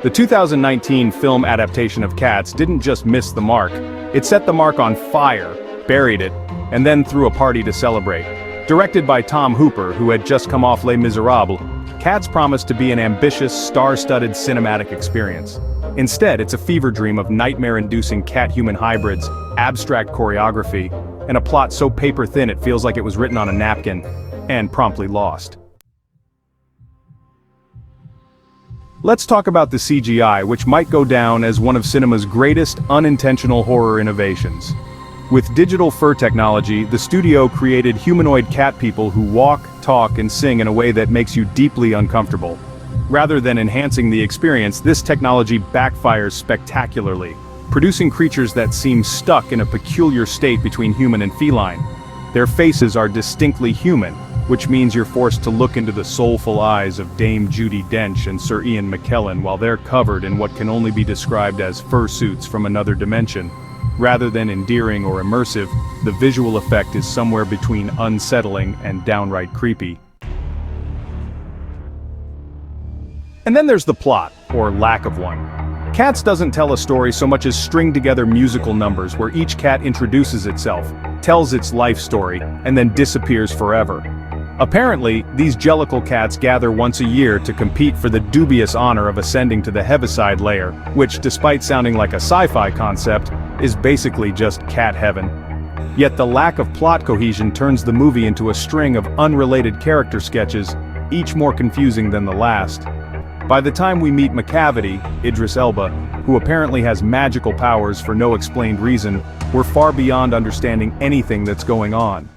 The 2019 film adaptation of Cats didn't just miss the mark, it set the mark on fire, buried it, and then threw a party to celebrate. Directed by Tom Hooper, who had just come off Les Misérables, Cats promised to be an ambitious, star-studded cinematic experience. Instead, it's a fever dream of nightmare-inducing cat-human hybrids, abstract choreography, and a plot so paper-thin it feels like it was written on a napkin, and promptly lost. Let's talk about the CGI, which might go down as one of cinema's greatest unintentional horror innovations. With digital fur technology, the studio created humanoid cat people who walk, talk, and sing in a way that makes you deeply uncomfortable. Rather than enhancing the experience, this technology backfires spectacularly, producing creatures that seem stuck in a peculiar state between human and feline. Their faces are distinctly human, which means you're forced to look into the soulful eyes of Dame Judi Dench and Sir Ian McKellen while they're covered in what can only be described as fursuits from another dimension. Rather than endearing or immersive, the visual effect is somewhere between unsettling and downright creepy. And then there's the plot, or lack of one. Cats doesn't tell a story so much as string together musical numbers where each cat introduces itself, tells its life story, and then disappears forever. Apparently, these jellicle cats gather once a year to compete for the dubious honor of ascending to the Heaviside layer, which, despite sounding like a sci-fi concept, is basically just cat heaven. Yet the lack of plot cohesion turns the movie into a string of unrelated character sketches, each more confusing than the last. By the time we meet McCavity, Idris Elba, who apparently has magical powers for no explained reason, we're far beyond understanding anything that's going on.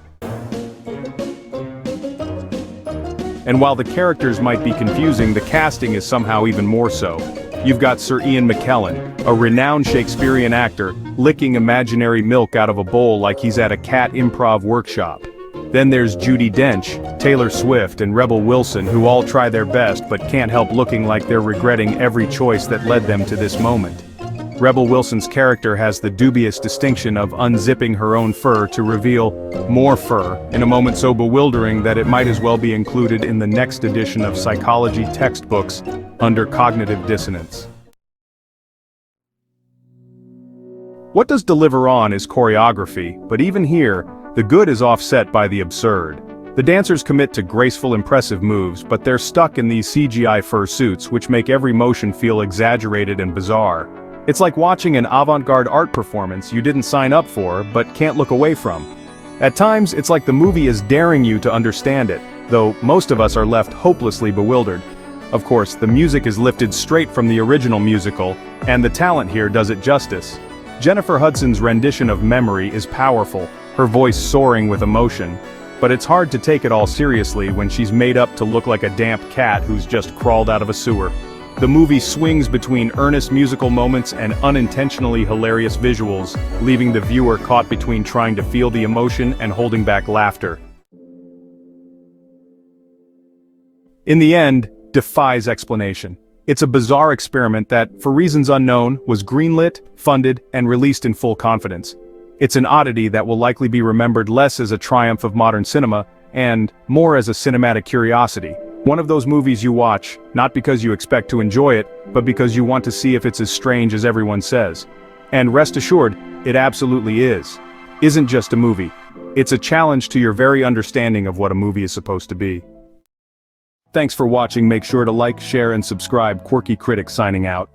And while the characters might be confusing, the casting is somehow even more so. You've got Sir Ian McKellen, a renowned Shakespearean actor, licking imaginary milk out of a bowl like he's at a cat improv workshop. Then there's Judi Dench, Taylor Swift, and Rebel Wilson, who all try their best but can't help looking like they're regretting every choice that led them to this moment. Rebel Wilson's character has the dubious distinction of unzipping her own fur to reveal more fur in a moment so bewildering that it might as well be included in the next edition of psychology textbooks under cognitive dissonance. What does deliver on is choreography, but even here, the good is offset by the absurd. The dancers commit to graceful, impressive moves, but they're stuck in these CGI fur suits which make every motion feel exaggerated and bizarre. It's like watching an avant-garde art performance you didn't sign up for, but can't look away from. At times, it's like the movie is daring you to understand it, though most of us are left hopelessly bewildered. Of course, the music is lifted straight from the original musical, and the talent here does it justice. Jennifer Hudson's rendition of Memory is powerful, her voice soaring with emotion, but it's hard to take it all seriously when she's made up to look like a damp cat who's just crawled out of a sewer. The movie swings between earnest musical moments and unintentionally hilarious visuals, leaving the viewer caught between trying to feel the emotion and holding back laughter. In the end, defies explanation. It's a bizarre experiment that, for reasons unknown, was greenlit, funded, and released in full confidence. It's an oddity that will likely be remembered less as a triumph of modern cinema, and more as a cinematic curiosity. One of those movies you watch, not because you expect to enjoy it, but because you want to see if it's as strange as everyone says. And rest assured, it absolutely is. Isn't just a movie. It's a challenge to your very understanding of what a movie is supposed to be. Thanks for watching. Make sure to like, share, and subscribe. Quirky Critic signing out.